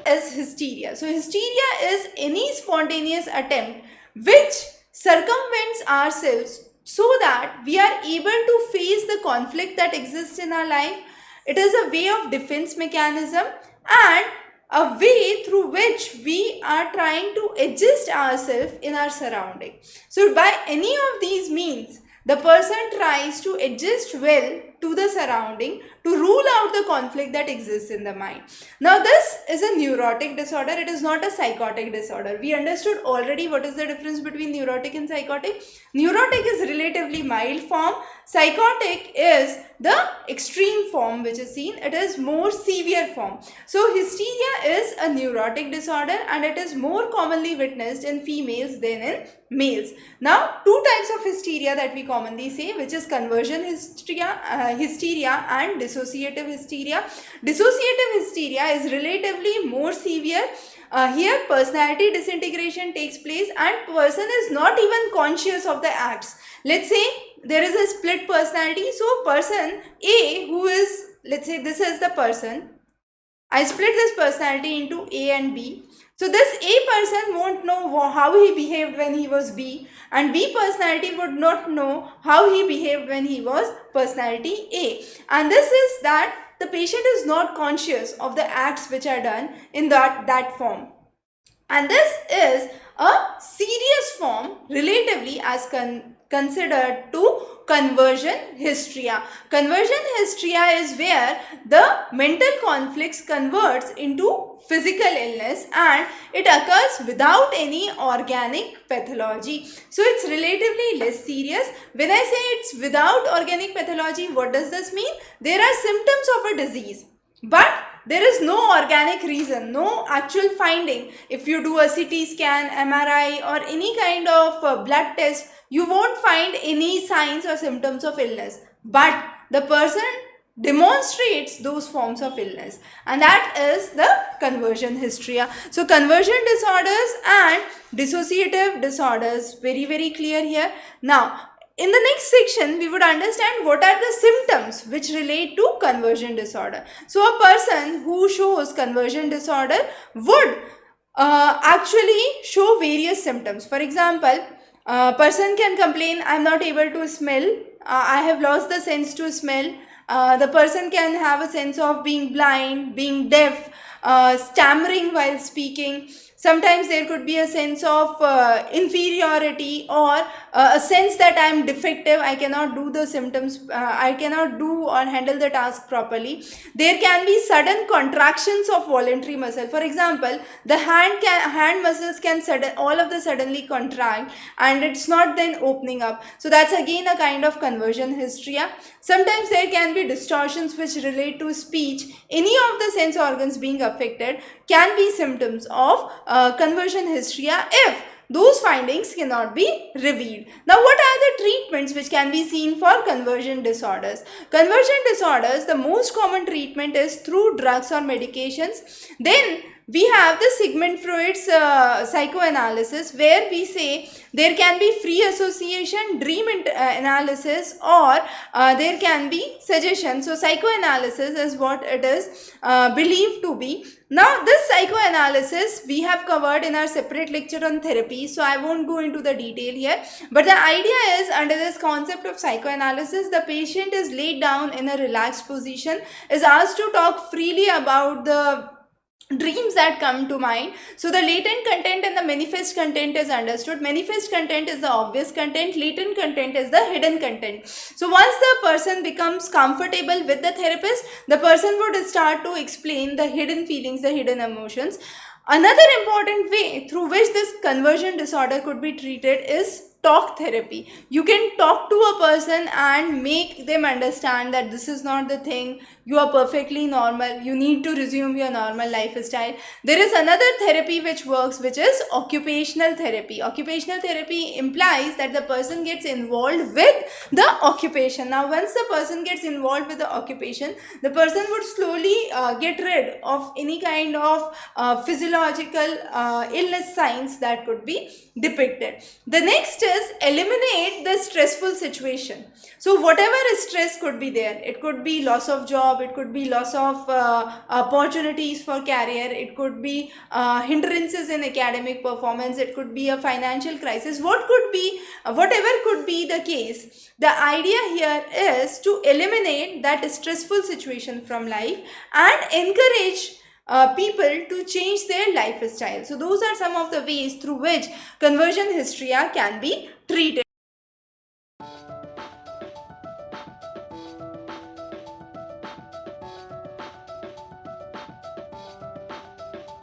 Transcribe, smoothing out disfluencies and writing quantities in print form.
Is hysteria. So hysteria is any spontaneous attempt which circumvents ourselves so that we are able to face the conflict that exists in our life. It is a way of defense mechanism and a way through which we are trying to adjust ourselves in our surrounding. So by any of these means, the person tries to adjust well to the surrounding to rule out the conflict that exists in the mind. Now, this is a neurotic disorder. It is not a psychotic disorder. We understood already what is the difference between neurotic and psychotic. Neurotic is relatively mild form. Psychotic is the extreme form which is seen. It is more severe form. So, hysteria is a neurotic disorder and it is more commonly witnessed in females than in males. Now, two types of hysteria that we commonly say, which is conversion hysteria and dissociative hysteria. Dissociative hysteria is relatively more severe. Here personality disintegration takes place and person is not even conscious of the acts. Let's say there is a split personality. So person A, who is, let's say this is the person, I split this personality into A and B. So this A person won't know how he behaved when he was B, and B personality would not know how he behaved when he was personality A. And this is that the patient is not conscious of the acts which are done in that form. And this is a serious form relatively as considered to conversion hysteria. Conversion hysteria is where the mental conflicts converts into physical illness and it occurs without any organic pathology. So it's relatively less serious. When I say it's without organic pathology, what does this mean? There are symptoms of a disease, but there is no organic reason, no actual finding. If you do a CT scan, MRI or any kind of blood test, you won't find any signs or symptoms of illness. But the person demonstrates those forms of illness, and that is the conversion hysteria. So conversion disorders and dissociative disorders, very clear here. Now, in the next section, we would understand what are the symptoms which relate to conversion disorder. So a person who shows conversion disorder would actually show various symptoms. For example, a person can complain, I am not able to smell, I have lost the sense to smell. The person can have a sense of being blind, being deaf, stammering while speaking. Sometimes there could be a sense of inferiority or a sense that I am defective, I cannot do the symptoms, I cannot do or handle the task properly. There can be sudden contractions of voluntary muscle. For example, the hand muscles can all of the suddenly contract and it's not then opening up. So that's again a kind of conversion hysteria. Sometimes there can be distortions which relate to speech. Any of the sense organs being affected can be symptoms of conversion hysteria if those findings cannot be revealed. Now, what are the treatments which can be seen for conversion disorders? Conversion disorders, the most common treatment is through drugs or medications. Then we have the Sigmund Freud's psychoanalysis, where we say there can be free association, dream analysis, or there can be suggestion. So psychoanalysis is what it is believed to be. Now this psychoanalysis we have covered in our separate lecture on therapy, so I won't go into the detail here. But the idea is, under this concept of psychoanalysis, the patient is laid down in a relaxed position, is asked to talk freely about the dreams that come to mind. So the latent content and the manifest content is understood. Manifest content is the obvious content, latent content is the hidden content. So once the person becomes comfortable with the therapist, the person would start to explain the hidden feelings, the hidden emotions. Another important way through which this conversion disorder could be treated is talk therapy. You can talk to a person and make them understand that this is not the thing, you are perfectly normal, you need to resume your normal lifestyle. There is another therapy which works, which is occupational therapy. Occupational therapy implies that the person gets involved with the occupation. Now once the person gets involved with the occupation, the person would slowly get rid of any kind of physiological illness signs that could be depicted. The next is eliminate the stressful situation. So whatever stress could be there, it could be loss of job, it could be loss of opportunities for career, it could be hindrances in academic performance, it could be a financial crisis, whatever could be the case. The idea here is to eliminate that stressful situation from life and encourage people to change their lifestyle. So those are some of the ways through which conversion hysteria can be